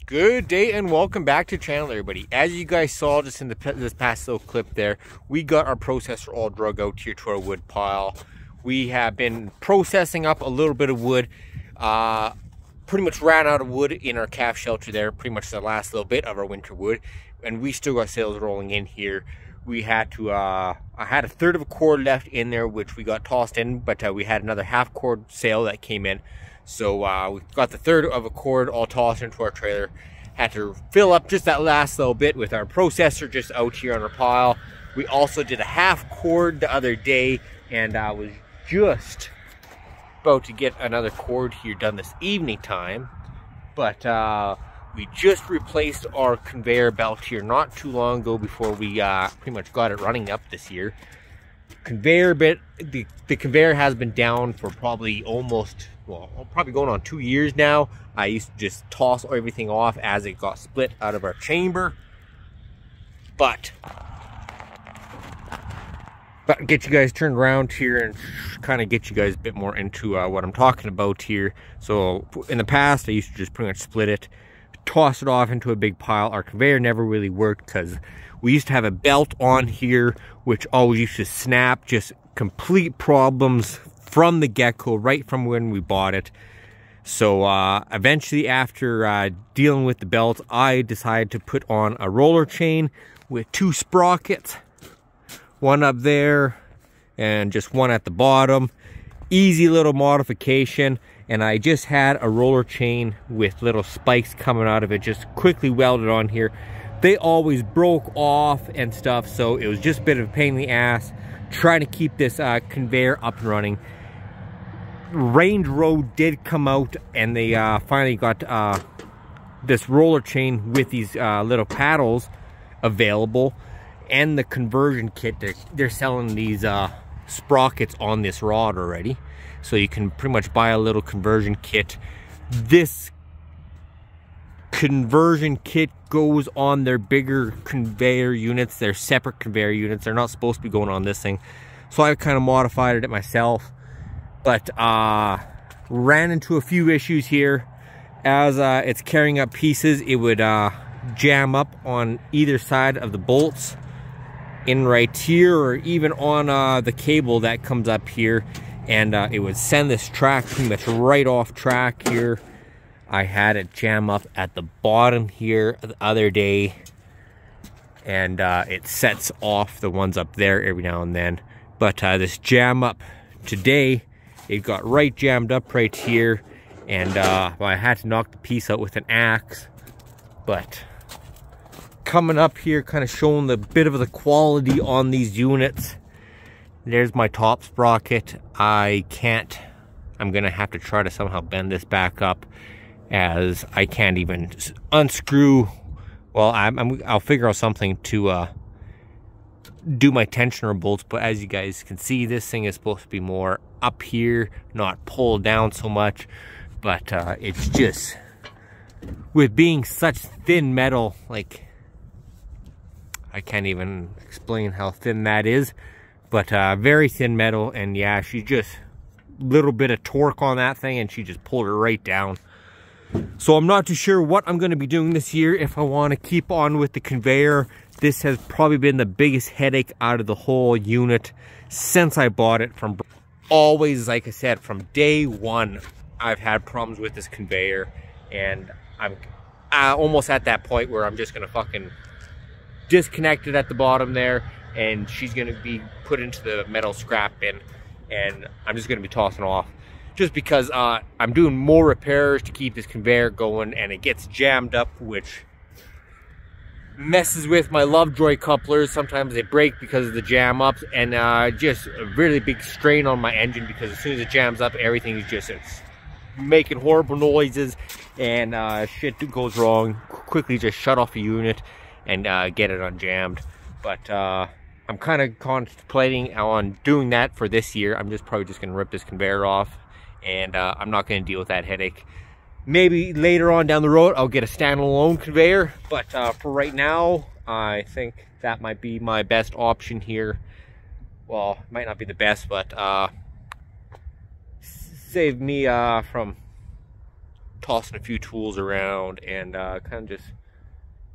Good day and welcome back to the channel, everybody. As you guys saw just in this past little clip there, we got our processor all drug out here to our wood pile. We have been processing up a little bit of wood. Pretty much ran out of wood in our calf shelter there, pretty much the last little bit of our winter wood, and we still got sales rolling in here. We had to I had a third of a cord left in there, which we got tossed in, but we had another half cord sale that came in. So we got the third of a cord all tossed into our trailer. Had to fill up just that last little bit with our processor just out here on our pile. We also did a half cord the other day, and I was just about to get another cord here done this evening time. But we just replaced our conveyor belt here not too long ago before we pretty much got it running up this year. The conveyor has been down for probably probably going on 2 years now. I used to just toss everything off as it got split out of our chamber. But get you guys turned around here and kind of get you guys a bit more into what I'm talking about here. So in the past, I used to just pretty much split it, toss it off into a big pile. Our conveyor never really worked because we used to have a belt on here which always used to snap. Just complete problems from the get-go, right from when we bought it. So eventually, after dealing with the belt, I decided to put on a roller chain with 2 sprockets, one up there and just one at the bottom. Easy little modification, and I just had a roller chain with little spikes coming out of it, just quickly welded on here. They always broke off and stuff, so it was just a bit of a pain in the ass trying to keep this conveyor up and running. Range Road did come out, and they finally got this roller chain with these little paddles available, and the conversion kit. They're selling these sprockets on this rod already, so you can pretty much buy a little conversion kit. This conversion kit goes on their bigger conveyor units, their separate conveyor units. They're not supposed to be going on this thing, so I kind of modified it myself. But ran into a few issues here. As it's carrying up pieces, it would jam up on either side of the bolts in right here, or even on the cable that comes up here, and it would send this track pretty much right off track here. I had it jam up at the bottom here the other day, and it sets off the ones up there every now and then. But this jam up today, it got right jammed up right here, and I had to knock the piece out with an axe. But coming up here, kind of showing the bit of the quality on these units. There's my top sprocket. I'm gonna have to try to somehow bend this back up, as I can't even unscrew. Well, I'll figure out something to do my tensioner bolts, but as you guys can see, this thing is supposed to be more up here, not pulled down so much. But it's just, with being such thin metal, like, I can't even explain how thin that is, but very thin metal. And yeah, she just, little bit of torque on that thing and she just pulled it right down. So I'm not too sure what I'm going to be doing this year if I want to keep on with the conveyor. This has probably been the biggest headache out of the whole unit since I bought it. From always, like I said, from day one, I've had problems with this conveyor, and I'm almost at that point where I'm just going to fucking disconnect it at the bottom there, and she's going to be put into the metal scrap bin, and I'm just going to be tossing off. Just because I'm doing more repairs to keep this conveyor going, and it gets jammed up, which messes with my Lovejoy couplers. Sometimes they break because of the jam ups, and just a really big strain on my engine, because as soon as it jams up, everything is just, it's making horrible noises, and shit goes wrong. Quickly just shut off the unit and get it unjammed. But I'm kind of contemplating on doing that for this year. I'm probably just going to rip this conveyor off, and I'm not going to deal with that headache. Maybe later on down the road, I'll get a standalone conveyor, but for right now, I think that might be my best option here. Well, it might not be the best, but save me from tossing a few tools around and kind of just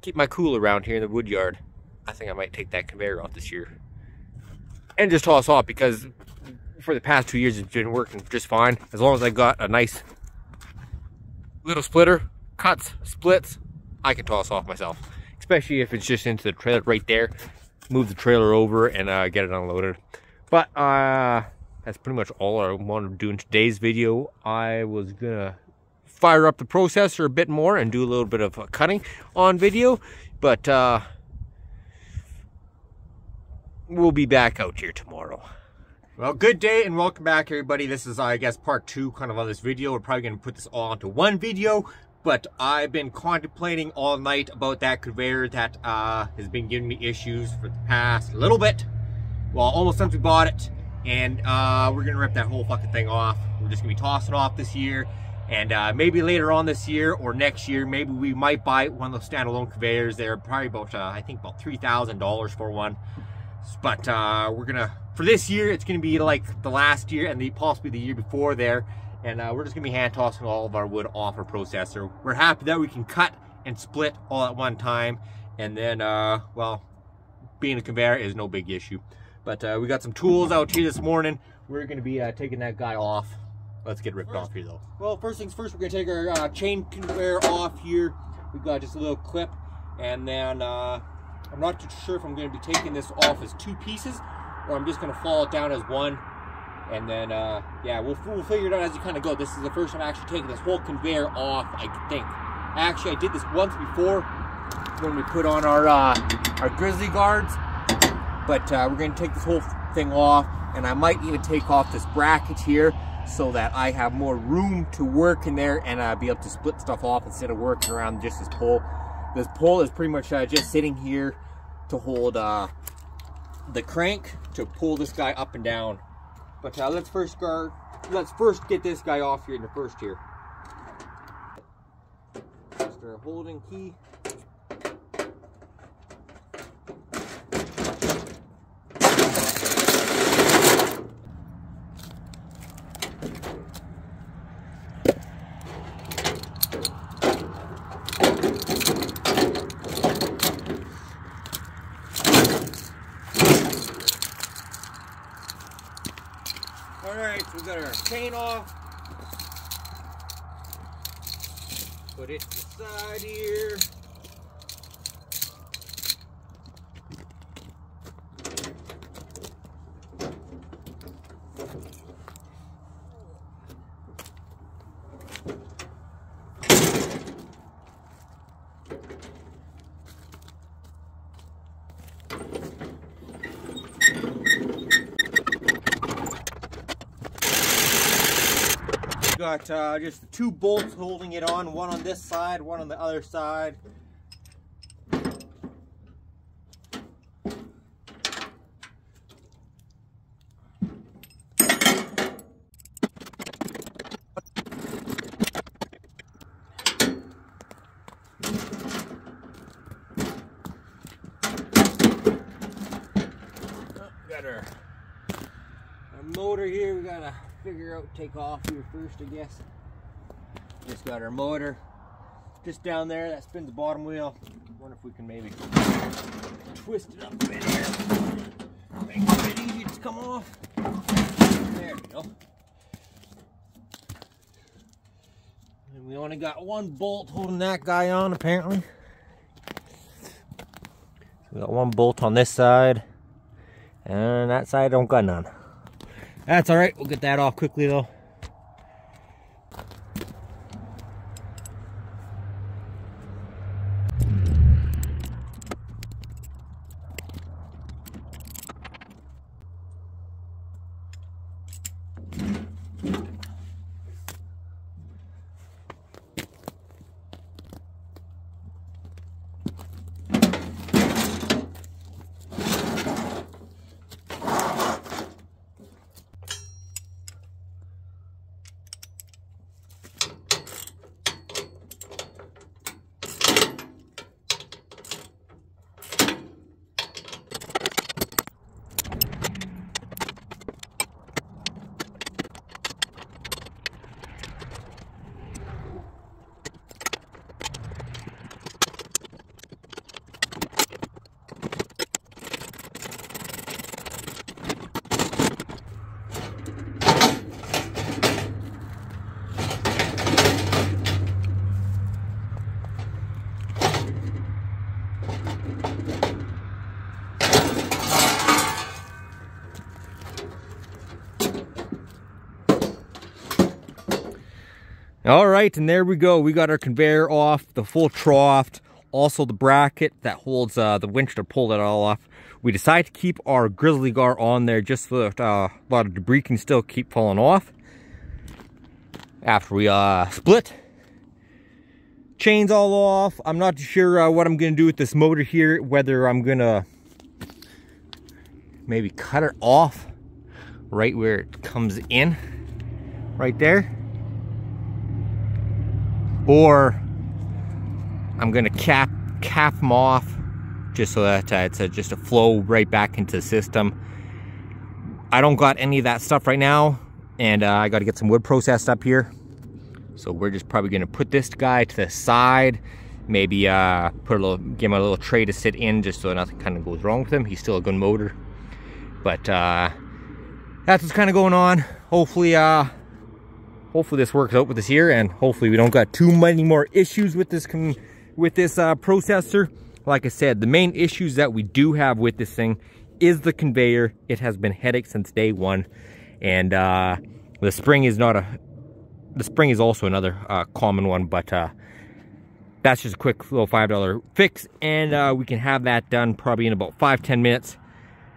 keep my cool around here in the wood yard. I think I might take that conveyor off this year and just toss off, because for the past 2 years it's been working just fine. As long as I got a nice little splitter, cuts, splits, I can toss off myself. Especially if it's just into the trailer right there. Move the trailer over and get it unloaded. But that's pretty much all I wanted to do in today's video. I was gonna fire up the processor a bit more and do a little bit of cutting on video, but we'll be back out here tomorrow. Well, good day and welcome back, everybody. This is, I guess, part 2 kind of on this video. We're probably going to put this all into one video, but I've been contemplating all night about that conveyor that has been giving me issues for the past little bit. Well, almost since we bought it, and we're going to rip that whole fucking thing off. We're just going to be tossing off this year, and maybe later on this year or next year, maybe we might buy one of those standalone conveyors. They're probably about, I think about $3,000 for one. But we're gonna, for this year, it's gonna be like the last year and possibly the year before there, and we're just gonna be hand tossing all of our wood off our processor. We're happy that we can cut and split all at one time, and then well, being a conveyor is no big issue. But we got some tools out here this morning. We're gonna be taking that guy off. Let's get ripped off here though. Well, first things first, we're gonna take our chain conveyor off here. We've got just a little clip, and then I'm not too sure if I'm going to be taking this off as 2 pieces, or I'm just going to fall it down as one, and then yeah, we'll figure it out as you kind of go. This is the first time I'm actually taking this whole conveyor off, I think. Actually, I did this once before when we put on our grizzly guards, but we're going to take this whole thing off, and I might even take off this bracket here so that I have more room to work in there and be able to split stuff off instead of working around just this pole. This pole is pretty much just sitting here to hold the crank to pull this guy up and down. But let's first get this guy off here in the first here. Just our holding key. Alright, so we got our chain off. Put it to the side here. Got just the 2 bolts holding it on, one on this side, one on the other side. Got our motor here. We gotta figure out, take off here first, I guess. Just got our motor just down there that spins the bottom wheel. Wonder if we can maybe twist it up a bit here, make it a bit easy to come off. There we go. And we only got 1 bolt holding that guy on, apparently. We got 1 bolt on this side, and that side don't got none. That's all right. We'll get that off quickly though. All right, and there we go. We got our conveyor off, the full trough, also the bracket that holds the winch to pull it all off. We decided to keep our grizzly gar on there just so that a lot of debris can still keep falling off. After we split, chains all off. I'm not sure what I'm gonna do with this motor here, whether I'm gonna maybe cut it off right where it comes in, right there. Or I'm gonna cap them off just so that it's just a flow right back into the system. I don't got any of that stuff right now, and I got to get some wood processed up here. So we're just probably gonna put this guy to the side, maybe give him a little tray to sit in just so nothing kind of goes wrong with him. He's still a good motor, but that's what's kind of going on. Hopefully this works out with this here, and hopefully we don't got too many more issues with this processor. Like I said, the main issues that we do have with this thing is the conveyor. It has been headache since day one, and the spring is also another common one, but that's just a quick little $5 fix, and we can have that done probably in about 5-10 minutes.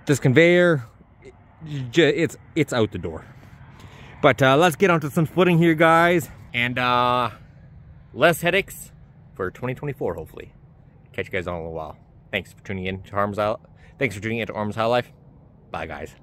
This conveyor, it's out the door. But let's get onto some footing here, guys, and less headaches for 2024, hopefully. Catch you guys on in a little while. Thanks for tuning in to Armands Life. Bye, guys.